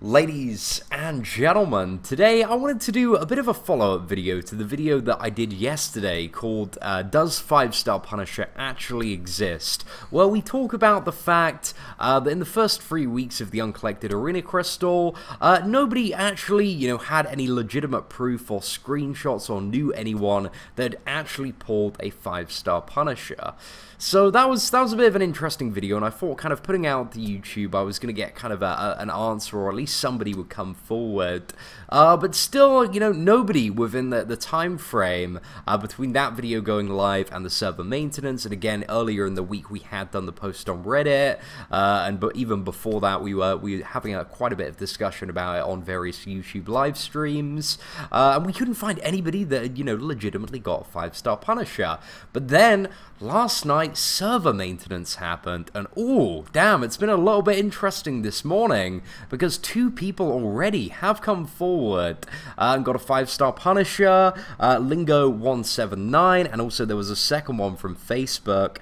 Ladies and gentlemen, today I wanted to do a bit of a follow-up video to the video that I did yesterday called Does 5-Star Punisher Actually Exist? Where we talk about the fact that in the first 3 weeks of the Uncollected Arena Crystal, nobody actually, had any legitimate proof or screenshots or knew anyone that had actually pulled a 5-Star Punisher. So that was a bit of an interesting video, and I thought kind of putting out the YouTube I was going to get kind of an answer, or at least somebody would come forward. But still, nobody within the time frame between that video going live and the server maintenance. And again, earlier in the week we had done the post on Reddit, but even before that we were having quite a bit of discussion about it on various YouTube live streams, and we couldn't find anybody that had, legitimately got a 5-Star Punisher. But then last night server maintenance happened, and oh damn, it's been a little bit interesting this morning because 2 people already have come forward and got a 5-Star Punisher, Lingo179, and also there was a second one from Facebook,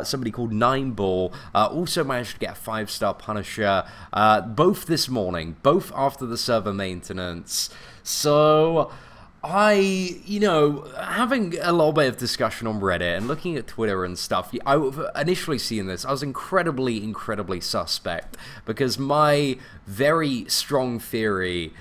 somebody called 9ball, also managed to get a 5-Star Punisher, both this morning, both after the server maintenance. So having a little bit of discussion on Reddit and looking at Twitter and stuff, initially seeing this, I was incredibly suspect, because my very strong theory,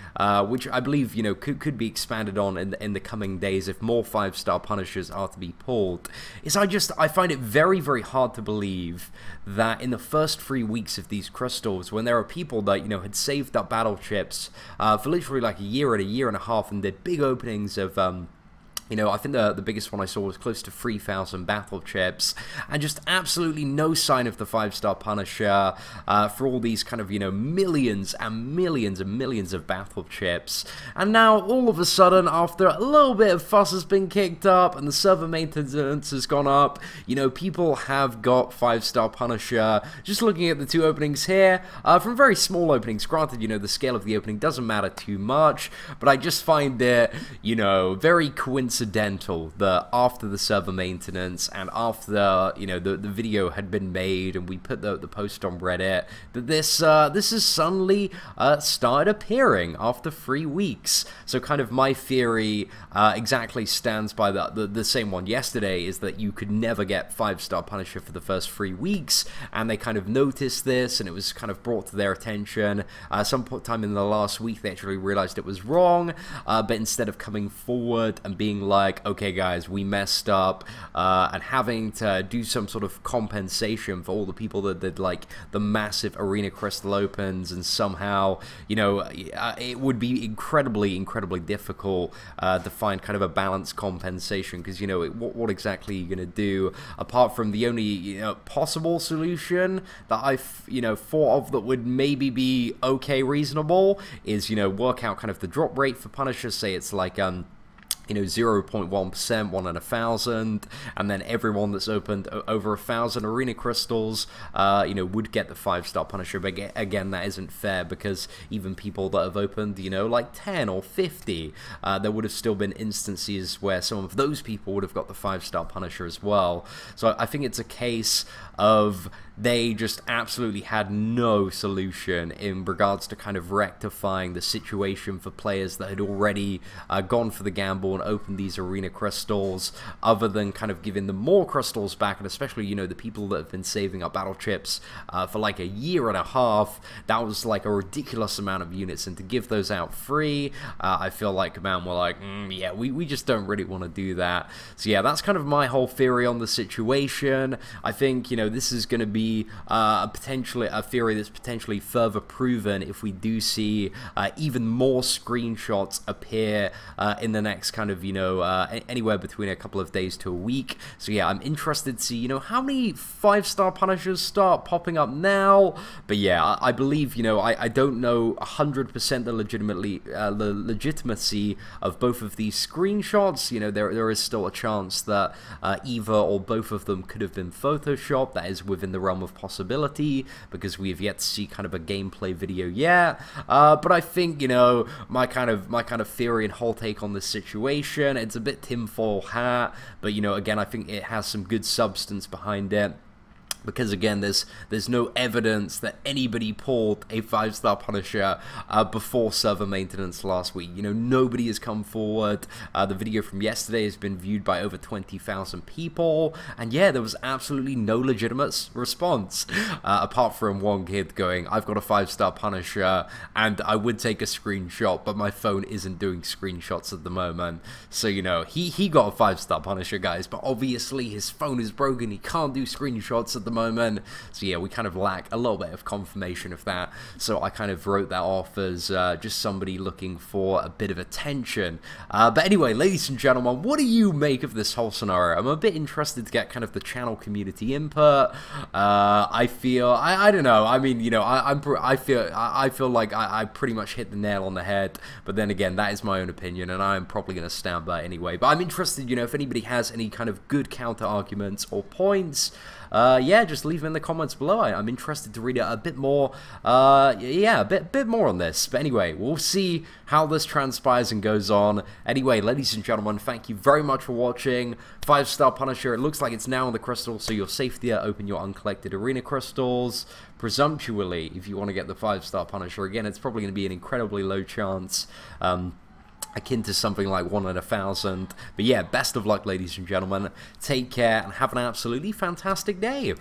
which I believe, could be expanded on in the coming days if more 5-Star Punishers are to be pulled, is I find it very hard to believe that in the first 3 weeks of these crystals, when there are people that, had saved up battle chips for literally like a year and a half and did big openings of, I think the biggest one I saw was close to 3,000 battle chips, and just absolutely no sign of the 5-Star Punisher for all these kind of, millions and millions of battle chips. And now, all of a sudden, after a little bit of fuss has been kicked up and the server maintenance has gone up, people have got 5-Star Punisher. Just looking at the 2 openings here, from very small openings, granted, the scale of the opening doesn't matter too much, but I just find it, very coincidental that after the server maintenance and after the video had been made and we put the post on Reddit, that this has suddenly started appearing after 3 weeks. So kind of my theory exactly stands by the same one yesterday, is that you could never get 5-Star Punisher for the first 3 weeks, and they kind of noticed this and it was kind of brought to their attention. Some time in the last week they actually realized it was wrong, but instead of coming forward and being like, okay guys, we messed up, and having to do some sort of compensation for all the people that did like the massive arena crystal opens, and somehow, it would be incredibly difficult to find kind of a balanced compensation, because what exactly are you gonna do apart from the only possible solution that I've thought of that would maybe be okay, reasonable, is work out kind of the drop rate for Punishers. Say it's like 0.1%, 1 in 1,000, and then everyone that's opened over 1,000 arena crystals, would get the 5-Star Punisher. But again, that isn't fair, because even people that have opened, like 10 or 50, there would have still been instances where some of those people would have got the 5-Star Punisher as well. So I think it's a case of they just absolutely had no solution in regards to kind of rectifying the situation for players that had already gone for the gamble and opened these arena crystals, other than kind of giving them more crystals back. And especially, the people that have been saving up battle chips for like a year and a half, that was like a ridiculous amount of units, and to give those out free, I feel like man, we're like, yeah, we just don't really want to do that. So yeah, that's kind of my whole theory on the situation. I think, this is going to be potentially a theory that's potentially further proven if we do see even more screenshots appear in the next kind of, anywhere between a couple of days to a week. So yeah, I'm interested to see, how many 5-Star Punishers start popping up now. But yeah, I believe, I don't know 100% the legitimacy of both of these screenshots. There is still a chance that either or both of them could have been photoshopped. That is within the realm of possibility, because we have yet to see kind of a gameplay video yet. But I think, my kind of theory and whole take on this situation, it's a bit tinfoil hat, but again, I think it has some good substance behind it. Because again, there's no evidence that anybody pulled a 5-star Punisher before server maintenance last week. You know, nobody has come forward. The video from yesterday has been viewed by over 20,000 people, and yeah, there was absolutely no legitimate response apart from one kid going, "I've got a 5-star Punisher, and I would take a screenshot, but my phone isn't doing screenshots at the moment." So you know, he got a 5-star Punisher, guys, but obviously his phone is broken. He can't do screenshots at the moment, so yeah, we kind of lack a little bit of confirmation of that, so I kind of wrote that off as just somebody looking for a bit of attention. But anyway, ladies and gentlemen, what do you make of this whole scenario? I'm a bit interested to get kind of the channel community input. I feel, I don't know, I mean, you know, I feel like I pretty much hit the nail on the head, but then again, that is my own opinion, and I'm probably going to stand by it anyway. But I'm interested, you know, if anybody has any kind of good counter arguments or points, yeah, just leave them in the comments below. I'm interested to read a bit more, yeah, a bit more on this. But anyway, we'll see how this transpires and goes on. Anyway, ladies and gentlemen, thank you very much for watching. 5-star Punisher, it looks like it's now on the crystal, so you're safe there. Open your uncollected arena crystals. Presumptually, if you want to get the 5-star Punisher, again, it's probably going to be an incredibly low chance. Akin to something like 1 in 1,000. But yeah, best of luck, ladies and gentlemen. Take care and have an absolutely fantastic day.